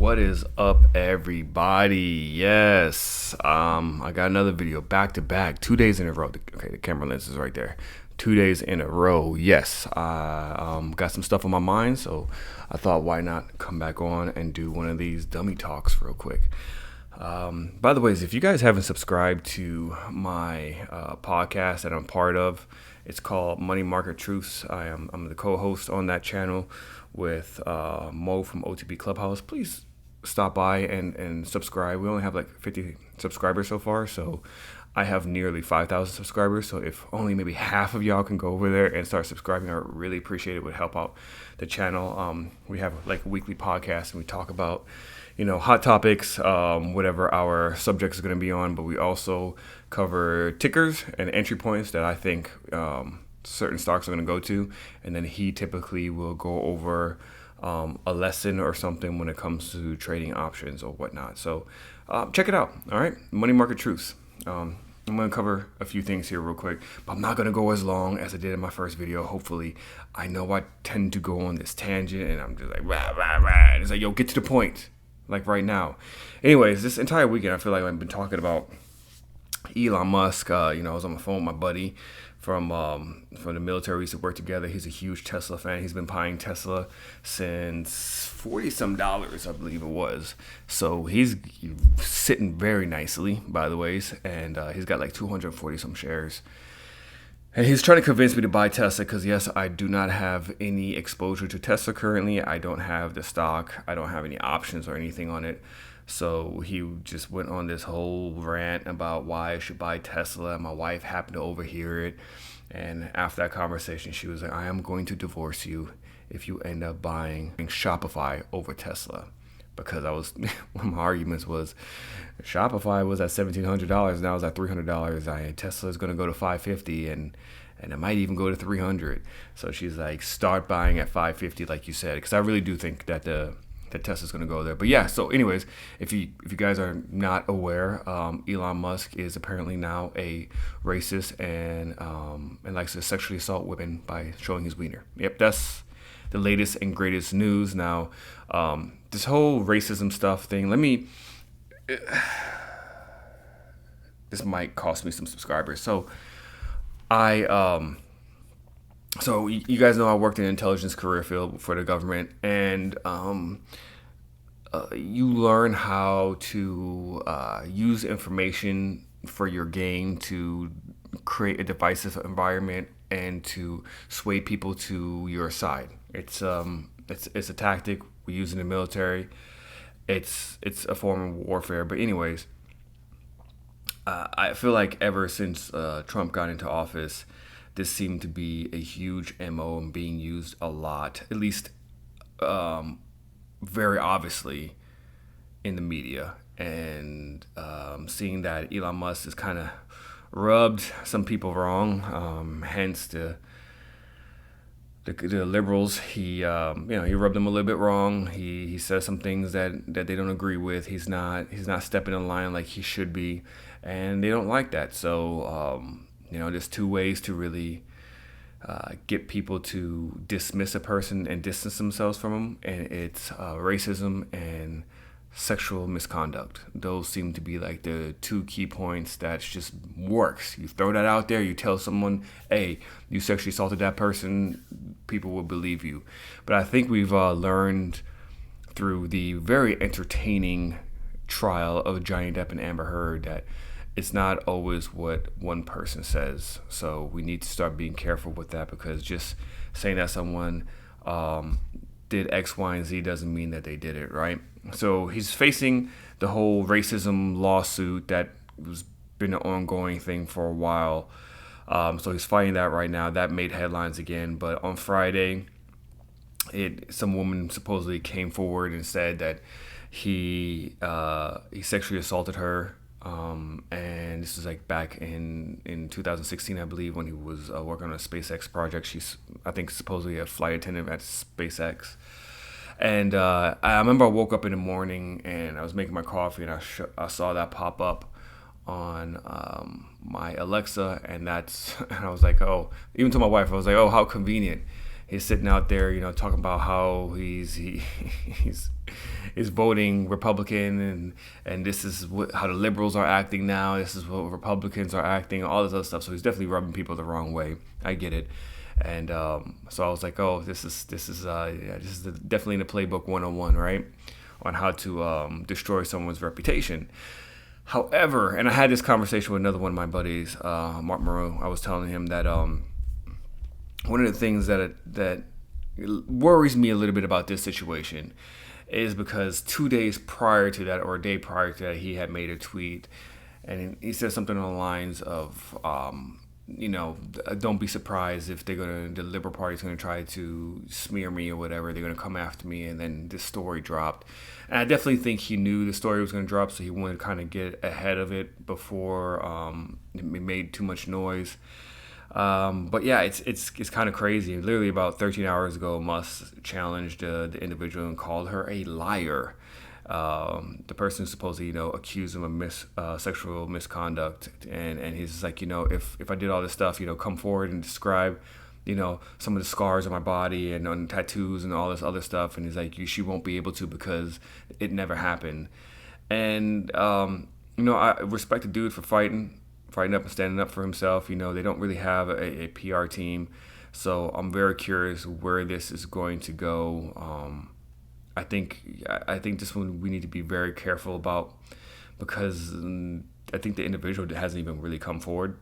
What is up, everybody? Yes, I got another video back to back, 2 days in a row. Okay, the camera lens is right there. 2 days in a row. Yes, I got some stuff on my mind, so I thought, why not come back on and do one of these dummy talks real quick. By the way, if you guys haven't subscribed to my podcast that I'm part of, it's called Money Market Truths. I'm the co-host on that channel with Mo from OTB Clubhouse. Please stop by and subscribe. We only have like 50 subscribers so far, so I have nearly 5,000 subscribers. So if only maybe half of y'all can go over there and start subscribing, I would really appreciate it. It would help out the channel. We have like a weekly podcast and we talk about, hot topics, whatever our subject is going to be on, but we also cover tickers and entry points that I think certain stocks are going to go to, and then he typically will go over a lesson or something when it comes to trading options or whatnot. So check it out. All right, Money Market Truths. I'm going to cover a few things here real quick, but I'm not going to go as long as I did in my first video. Hopefully, I know I tend to go on this tangent and I'm just like, rah, rah, rah. It's like, yo, get to the point, like right now. Anyways, this entire weekend, I feel like I've been talking about Elon Musk. I was on the phone with my buddy from the military. We used to work together. He's a huge Tesla fan. He's been buying Tesla since $40-some, I believe it was. So he's sitting very nicely, by the ways, and he's got like 240-some shares. And he's trying to convince me to buy Tesla because, yes, I do not have any exposure to Tesla currently. I don't have the stock. I don't have any options or anything on it. So he just went on this whole rant about why I should buy Tesla. My wife happened to overhear it. And after that conversation, she was like, I am going to divorce you if you end up buying Shopify over Tesla. Because one of my arguments was Shopify was at $1,700. Now it's at $300. Tesla is going to go to $550 and it might even go to $300. So she's like, start buying at $550, like you said. Because I really do think that that Tesla's going to go there. But yeah, so anyways, if you guys are not aware, Elon Musk is apparently now a racist and likes to sexually assault women by showing his wiener. Yep, that's the latest and greatest news. Now, this whole racism stuff thing, this might cost me some subscribers. So So you guys know I worked in the intelligence career field for the government, and you learn how to use information for your gain to create a divisive environment and to sway people to your side. It's a tactic we use in the military. It's a form of warfare. But anyways, I feel like ever since Trump got into office, this seemed to be a huge MO and being used a lot, at least very obviously in the media. And seeing that Elon Musk has kind of rubbed some people wrong, hence the liberals, he rubbed them a little bit wrong. He says some things that they don't agree with. He's not stepping in line like he should be, and they don't like that. So there's two ways to really get people to dismiss a person and distance themselves from them, and it's racism and sexual misconduct. Those seem to be like the two key points that just works. You throw that out there, you tell someone, hey, you sexually assaulted that person, people will believe you. But I think we've learned through the very entertaining trial of Johnny Depp and Amber Heard that it's not always what one person says. So we need to start being careful with that, because just saying that someone did X, Y, and Z doesn't mean that they did it, right? So he's facing the whole racism lawsuit that was been an ongoing thing for a while. So he's fighting that right now. That made headlines again. But on Friday, some woman supposedly came forward and said that he sexually assaulted her. And this is like back in 2016, I believe, when he was working on a SpaceX project. She's, I think, supposedly a flight attendant at SpaceX. And I remember I woke up in the morning and I was making my coffee, and I saw that pop up on my Alexa, and I was like, oh, even to my wife, I was like, oh, how convenient. He's sitting out there, talking about how he's is voting Republican, and this is how the liberals are acting now. This is what Republicans are acting. All this other stuff. So he's definitely rubbing people the wrong way. I get it. And so I was like, oh, this is definitely in the playbook 101, right? On how to destroy someone's reputation. However, and I had this conversation with another one of my buddies, Mark Moreau. I was telling him that one of the things that worries me a little bit about this situation is because 2 days prior to that, or a day prior to that, he had made a tweet, and he said something along the lines of, don't be surprised if the Liberal Party's gonna try to smear me or whatever. They're gonna come after me, and then this story dropped. And I definitely think he knew the story was gonna drop, so he wanted to kind of get ahead of it before it made too much noise. But yeah, it's kind of crazy. Literally about 13 hours ago, Musk challenged the individual and called her a liar. The person who supposedly, accused him of sexual misconduct, and he's just like, if I did all this stuff, come forward and describe, some of the scars on my body and on tattoos and all this other stuff, and he's like, she won't be able to because it never happened. And I respect the dude for fighting up and standing up for himself. They don't really have a PR team, so I'm very curious where this is going to go. I think this one we need to be very careful about, because I think the individual hasn't even really come forward.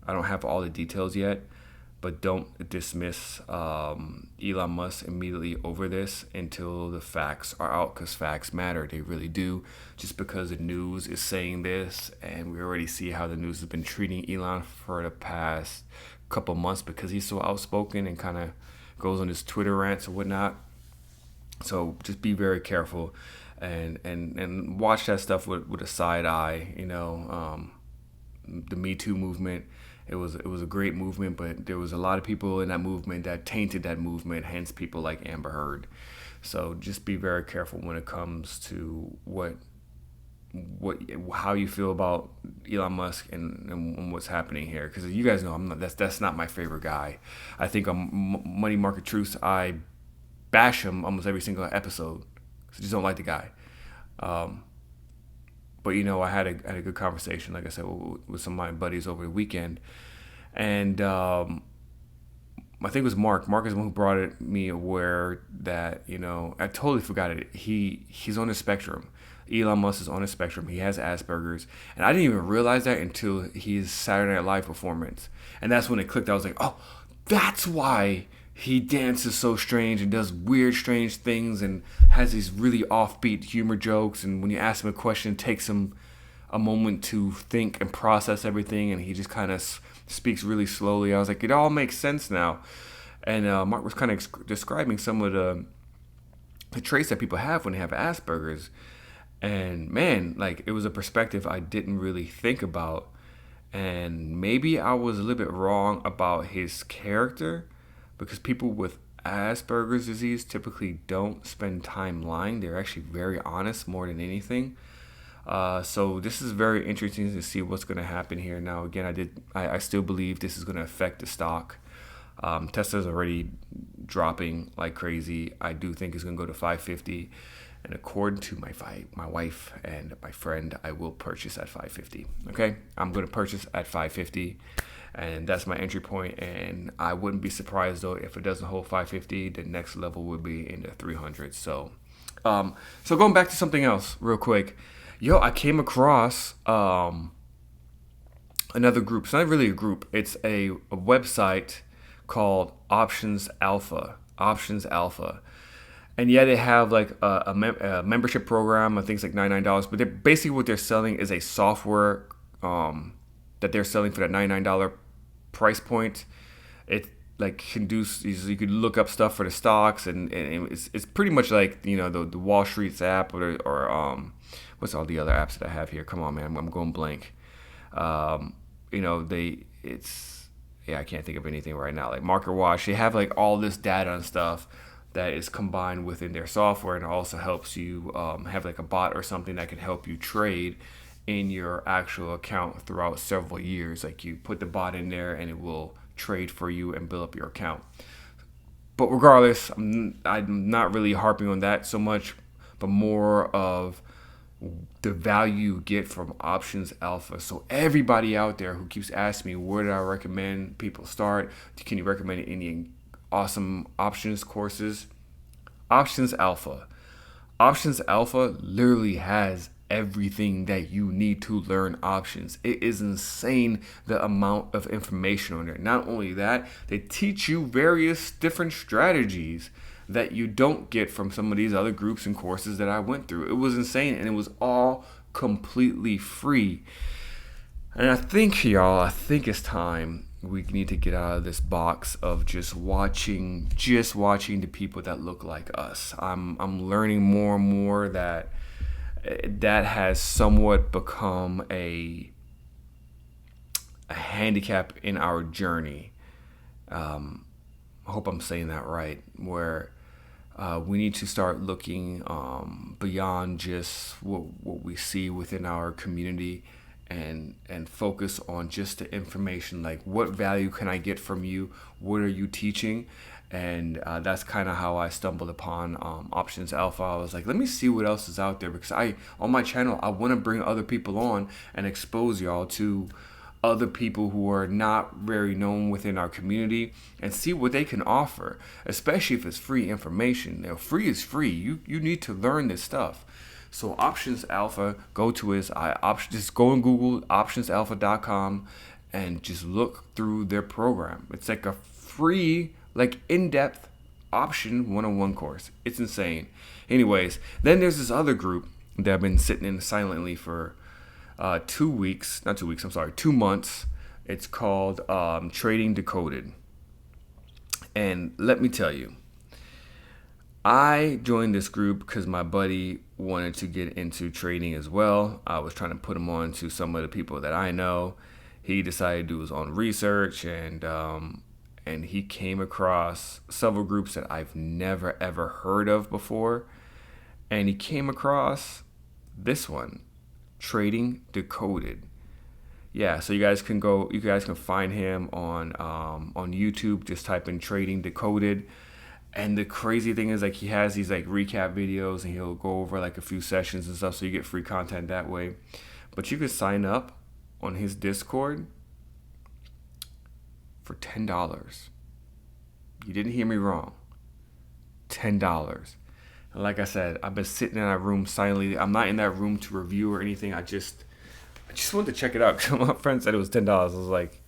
I don't have all the details yet, but don't dismiss Elon Musk immediately over this until the facts are out, because facts matter. They really do. Just because the news is saying this, and we already see how the news has been treating Elon for the past couple months because he's so outspoken and kind of goes on his Twitter rants and whatnot. So just be very careful and watch that stuff with a side eye. The Me Too movement, it was a great movement, but there was a lot of people in that movement that tainted that movement, hence people like Amber Heard. So just be very careful when it comes to how you feel about Elon Musk and what's happening here, because you guys know that's not my favorite guy. I think on Money Market Truths, I bash him almost every single episode. I just don't like the guy. But I had a good conversation, like I said, with some of my buddies over the weekend, and I think it was Mark. Mark is the one who brought me aware that I totally forgot it. He's on the spectrum. Elon Musk is on the spectrum. He has Asperger's, and I didn't even realize that until his Saturday Night Live performance, and that's when it clicked. I was like, oh, that's why he dances so strange and does weird, strange things and has these really offbeat humor jokes. And when you ask him a question, it takes him a moment to think and process everything. And he just kind of speaks really slowly. I was like, it all makes sense now. And Mark was kind of describing some of the traits that people have when they have Asperger's. And man, like, it was a perspective I didn't really think about. And maybe I was a little bit wrong about his character, because people with Asperger's disease typically don't spend time lying. They're actually very honest more than anything. So this is very interesting to see what's going to happen here. Now, again, I still believe this is going to affect the stock. Tesla's already dropping like crazy. I do think it's going to go to 550. And according to my wife and my friend, I will purchase at 550. Okay, I'm going to purchase at 550. And that's my entry point, and I wouldn't be surprised though if it doesn't hold 550. The next level would be in the 300s. So going back to something else real quick, I came across another group. It's not really a group. It's a website called Options Alpha. And yeah, they have like a membership program. I think it's like $99. But basically what they're selling is a software that they're selling for that $99 price point. It like can do, you could look up stuff for the stocks, and it's pretty much like the Wall Street's app or what's all the other apps that I have here? Come on, man, I'm going blank. I can't think of anything right now. Like Market Watch, they have like all this data and stuff that is combined within their software, and it also helps you have like a bot or something that can help you trade in your actual account throughout several years. Like you put the bot in there and it will trade for you and build up your account. But regardless, I'm not really harping on that so much. but more of the value you get from Options Alpha. So everybody out there who keeps asking me, where do I recommend people start? Can you recommend any awesome options courses? Options Alpha. Options Alpha literally has everything that you need to learn options. It is insane the amount of information on there. Not only that, they teach you various different strategies that you don't get from some of these other groups and courses that I went through. It was insane, and it was all completely free. And I think, y'all, it's time we need to get out of this box of just watching the people that look like us. I'm learning more and more that has somewhat become a handicap in our journey. I hope I'm saying that right, where we need to start looking beyond just what we see within our community, and focus on just the information, like what value can I get from you, what are you teaching. And that's kind of how I stumbled upon Options Alpha. I was like, let me see what else is out there, because on my channel I want to bring other people on and expose y'all to other people who are not very known within our community, and see what they can offer, especially if it's free information. Free is free. You need to learn this stuff. So Options Alpha, just go and Google optionsalpha.com and just look through their program. It's like a free, like in-depth option one-on-one course. It's insane. Anyways, then there's this other group that I've been sitting in silently for 2 months. It's called Trading Decoded. And let me tell you, I joined this group because my buddy wanted to get into trading as well. I was trying to put him on to some of the people that I know. He decided to do his own research, and he came across several groups that I've never ever heard of before. And he came across this one, Trading Decoded. Yeah, so you guys can find him on YouTube. Just type in Trading Decoded. And the crazy thing is, like, he has these like recap videos, and he'll go over like a few sessions and stuff, so you get free content that way. But you could sign up on his Discord for $10. You didn't hear me wrong. $10. And like I said, I've been sitting in that room silently. I'm not in that room to review or anything. I just wanted to check it out, because my friend said it was $10. I was like,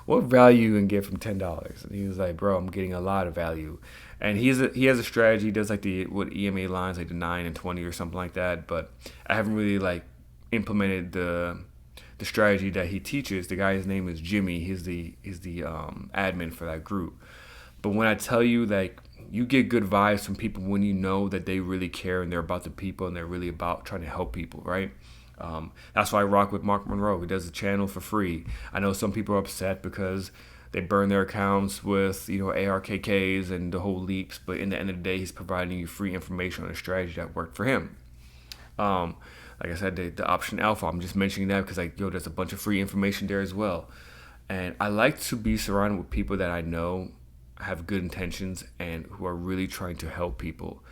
what value you can get from $10? And he was like, bro, I'm getting a lot of value. And he has a strategy. He does like what EMA lines, like the 9 and 20 or something like that. But I haven't really like implemented the strategy that he teaches. The guy's name is Jimmy. He's the admin for that group. But when I tell you, like, you get good vibes from people when you know that they really care and they're about the people and they're really about trying to help people, right? That's why I rock with Mark Monroe. He does the channel for free. I know some people are upset because they burn their accounts with, ARKKs and the whole leaps, but in the end of the day, he's providing you free information on a strategy that worked for him. Like I said, the Option Alpha, I'm just mentioning that because there's a bunch of free information there as well. And I like to be surrounded with people that I know have good intentions and who are really trying to help people.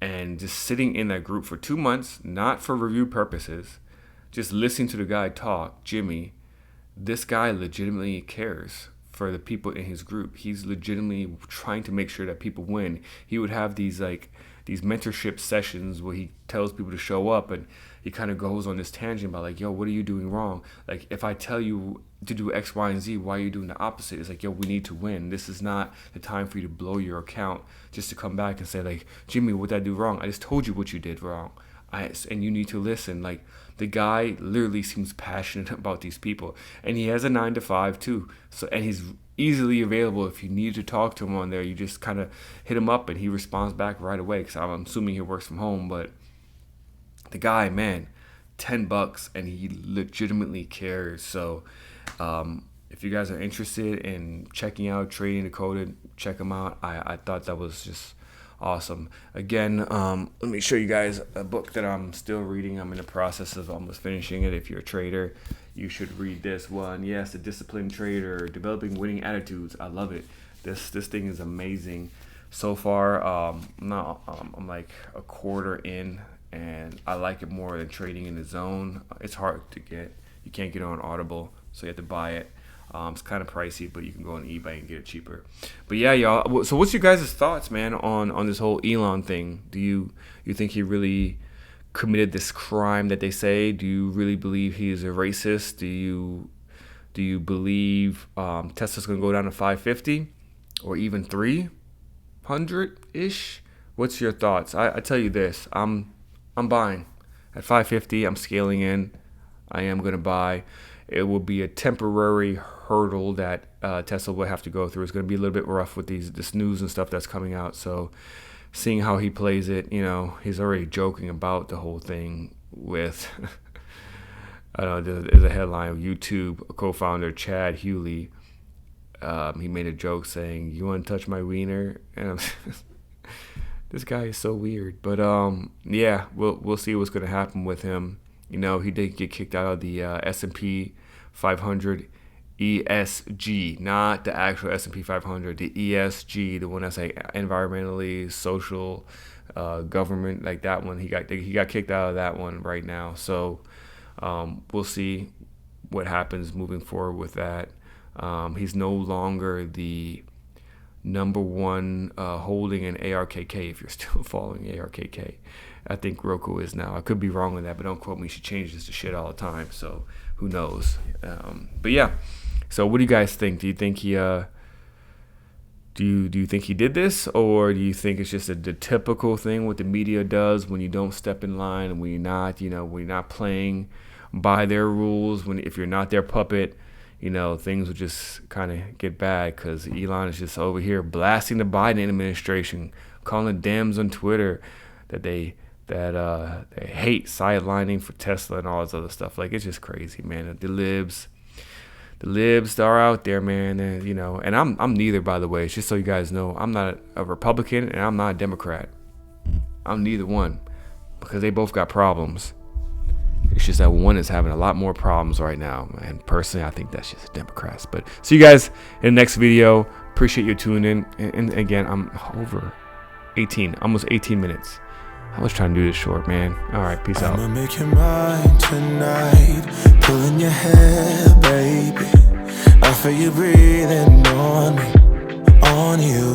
And just sitting in that group for 2 months, not for review purposes, just listening to the guy talk, Jimmy, this guy legitimately cares for the people in his group. He's legitimately trying to make sure that people win. He would have these mentorship sessions where he tells people to show up, and he kind of goes on this tangent about like, yo, what are you doing wrong? Like, if I tell you to do X, Y, and Z, why are you doing the opposite? It's like, yo, we need to win. This is not the time for you to blow your account just to come back and say like, Jimmy, what did I do wrong? I just told you what you did wrong. And you need to listen. Like, the guy literally seems passionate about these people, and he has a 9-to-5 too. So, and he's easily available. If you need to talk to him on there, you just kind of hit him up and he responds back right away, because I'm assuming he works from home. But the guy, man, $10, and he legitimately cares. So if you guys are interested in checking out Trading Decoded, check him out. I thought that was just awesome. Again, let me show you guys a book that I'm still reading. I'm in the process of almost finishing it. If you're a trader, you should read this one. Yes, The Disciplined Trader, Developing Winning Attitudes. I love it. This thing is amazing. So far, I'm like a quarter in, and I like it more than trading in the zone. It's hard to get. You can't get it on Audible, so you have to buy it. It's kind of pricey, but you can go on eBay and get it cheaper. But yeah, y'all. So what's your guys' thoughts, man, on this whole Elon thing? Do you think he really committed this crime that they say? Do you really believe he is a racist? Do you believe Tesla's gonna go down to 550 or even 300-ish? What's your thoughts? I tell you this, I'm buying at 550. I'm scaling in. I am gonna buy. It will be a temporary hurdle that Tesla will have to go through. It's going to be a little bit rough with this news and stuff that's coming out. So seeing how he plays it, he's already joking about the whole thing with, I don't know, there's a headline of YouTube co-founder Chad Hewley. He made a joke saying, "You want to touch my wiener?" And this guy is so weird. But yeah, we'll see what's going to happen with him. He did get kicked out of the S&P 500 ESG, not the actual S&P 500, the ESG, the one that's like environmentally, social, government, like that one. He got kicked out of that one right now. So we'll see what happens moving forward with that. He's no longer the number one holding in ARKK, if you're still following ARKK. I think Roku is now. I could be wrong on that, but don't quote me. She changes the shit all the time, so who knows? But yeah. So what do you guys think? Do you think he do you think he did this, or do you think it's just the typical thing what the media does when you don't step in line and when you're not, when you're not playing by their rules, if you're not their puppet, things will just kind of get bad because Elon is just over here blasting the Biden administration, calling Dems on Twitter that they hate sidelining for Tesla and all this other stuff. Like, it's just crazy, man. The libs are out there, man, and and I'm neither, by the way. It's just so you guys know, I'm not a Republican and I'm not a Democrat. I'm neither one because they both got problems. It's just that one is having a lot more problems right now, and personally, I think that's just Democrats. But see you guys in the next video. Appreciate you tuning in. And again, I'm over almost 18 minutes. I was trying to do this short, man. All right, peace out. I'ma make you mine tonight, pulling your hair, baby. I feel you breathing on me, on you.